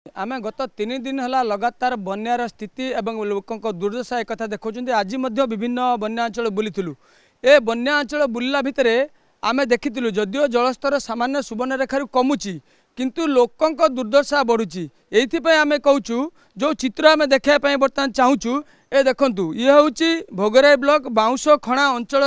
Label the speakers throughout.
Speaker 1: आम गत 3 दिन है लगातार बन्यार स्थिति एवं लोकों दुर्दशा एक देखा आज विभिन्न बन्या अंचल बुली ए बन्या अंचल बुलला भितर आम देखी जदियो जलस्तर सामान्य सुवर्णरेखार कमुची किंतु लोकों दुर्दशा बढ़ुची ये आम कहूँ जो चित्र आम देखापी बर्तमान चाहूँ ए देखु ये हूँ भोगराई ब्लॉक बाउंश खणा अंचल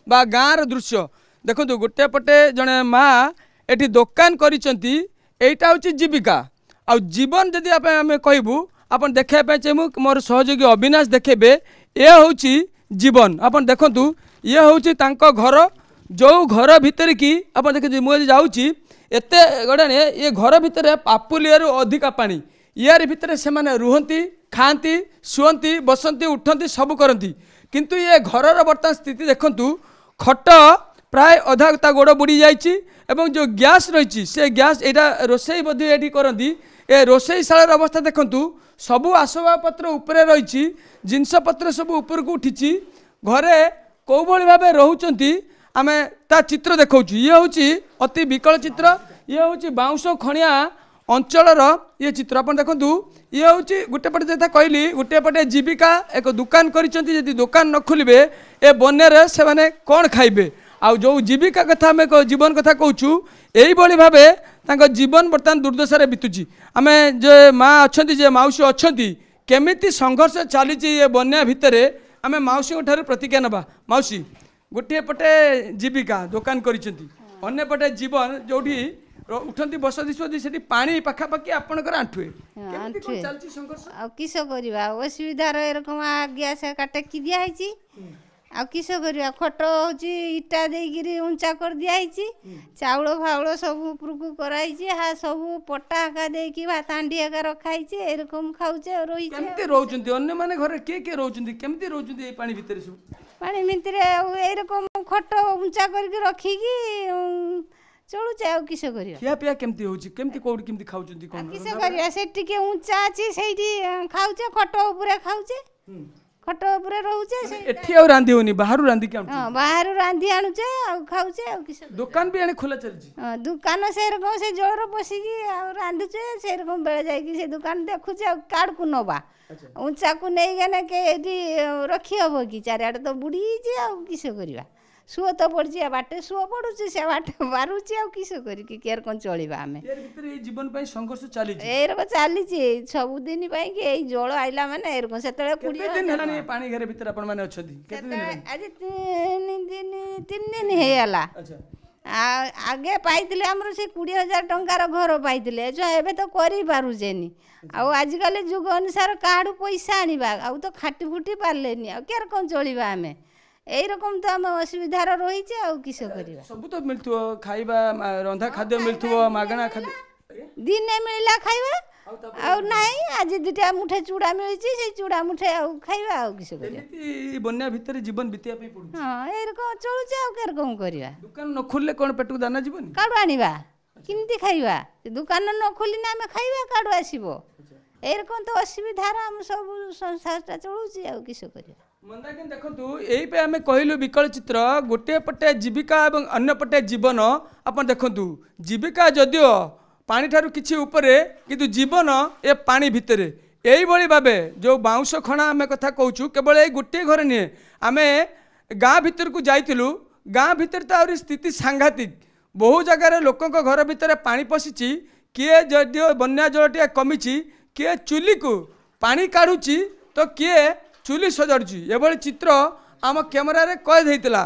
Speaker 1: बा गाँव दृश्य देखु गोटे पटे जड़े माँ एटी दुकान करिसेंटा हूँ जीविका आ जीवन जदि आम कहबू आप देखापी चाहूँ मोर सहयोगी अविनाश देखेबे ये हूँ जीवन आप देखु ये हूँ घर जो घर भितर कि आप देखिए मुझे जाऊँगी एत गड़े ये घर भितर पापुलिया अधिका पानी यार भितर से रुहती खाती शुअती बसती उठती सब करती किंतु ये घर बर्तमान स्थिति देखु खट प्राय अधा ता गोड़ बुड़ी जाइए जो गैस रही से गैस यहाँ रोसई बोधे ये करती ए रोसई शालार अवस्था देखु सबू आसबाबपत्र उपरे रही जिनपत्र सब ऊपर को उठी घरे कौ भाई भाव रोच आम ता चित्र देखा ये हूँ अति विकल चित्र ये हूँ बाउंश खणिया अंचल ये चित्र आप देखु ये हूँ गोटे पटे जैसा कहली गोटे पटे जीविका एक दुकान करी दुकान न खोलिए ए बन्यार से मैंने कौन खाइबे आउ जो जीविका कथा आम जीवन कथा कहूँ यही भाव जीवन बर्तमान दुर्दशा बीतुची आम जो माँ अच्छा जे मौसी अच्छा केमी संघर्ष चली ये बन्या भितर आम मौसी प्रतिज्ञा नवा मौसी गोटे पटे जीविका दुकान कर पटे जीवन जो उठती बसती सोदी से पानी पाखापाखि आपणकर आंठुए
Speaker 2: किस करवा असुविधार एरकम गैस काटेकी दिखाई आ किस करवा खट हूँ इटा देकर उंचा कर दिखाई चाउल फाउल सब उपरकू कराई हाँ सब पटा हका देकी भात हांडी हका रखाई एरकम खाऊचे रही
Speaker 1: मैंने घर किए रोचते रोचते पानी भितर सब
Speaker 2: पानी भितर एरकम खट उंचा करके रखिकी चलुचे आ किस करवा
Speaker 1: खिया पिया केमती होची केमती कोड केमती खाउचंती कोन
Speaker 2: किस करवा से टिके ऊंचा अछि सेठी खाउचे खट ऊपर खाउचे खट ऊपर रहउचे से
Speaker 1: एठी और रांधी होनी बाहर रांधी के
Speaker 2: हां बाहर रांधी आनुचे आ खाउचे आ किस
Speaker 1: दुकान भी आने खुला चलजी
Speaker 2: हां दुकान से रकम से जोर पसिकी आ रांधुचे से रकम बेले जाई कि से दुकान देखुचे आ कार्ड को नबा ऊंचा को नहीं गने के एठी रखी हबो कि चारियाडे तो बुड़ी जे आ किस करवा सुओ तो पड़ी बाटे सुओ पड़ुची से बाटे मारुची आ किस करी केयर कौन चलवा आम
Speaker 1: जीवन संघर्ष चली
Speaker 2: चली सबुदिन कि जल आइला माने एरकम से
Speaker 1: पानी घर भीतर आपण माने अछथि
Speaker 2: आज 3 दिन हेला आगे पाइले आमर से 20,000 टंकार घर पाइले जो एबे तो करी पारुजेनी आजिकल जुग अनुसार काडू पैसा आनिबा आ तो खाटी फुटी पारलेनी आ केयर कौन चलवा आमे यही रकम तो आम असुविधार रही किस करवा
Speaker 1: सब तो मिलथो खाइबा रंधा खाद्य मिलथो मागणा खाद्य
Speaker 2: दिन नहीं मिलला खाइबा आ नहीं आज दुटा मुठे चूड़ा मिलची से चूड़ा मुठे आ खाइबा आ किस करवा
Speaker 1: एमिति बन्या भितर जीवन बितिया पे पड़ु
Speaker 2: हां ए रकम चलुचे आ के रकम करवा
Speaker 1: दुकान न खोलले कोन पेटु दाना जीवन
Speaker 2: काडू आनिबा किमती खाइबा दुकान न खोलिना हम खाइबा काडू आसीबो ए रकम तो असुविधार हम सब संसारटा चलुची आ किस करवा
Speaker 1: मंदाकिन देखु यही पे आम कहलु विकल चित्र गोटे पटे जीविका और अन्य पटे जीवन आप देखु जीविका जदियो पानी ठारू किछि उपरे किंतु जीवन ए पानी भितर यही भाव जो बाउंश खणा आम कथा कहूँ केवल ये गोटे घर निए आम गाँ भितर को जाइलु गाँ भितर तो आहरी स्थिति सांघातिक बहु जगार लोकों घर भितर पानी पशिची किए जदियो बन्या जल टे कमी किए चुली को पानी काढ़ुची तो किए चुली सजाड़ुची एभली चित्र आम कैमेरा कैद होता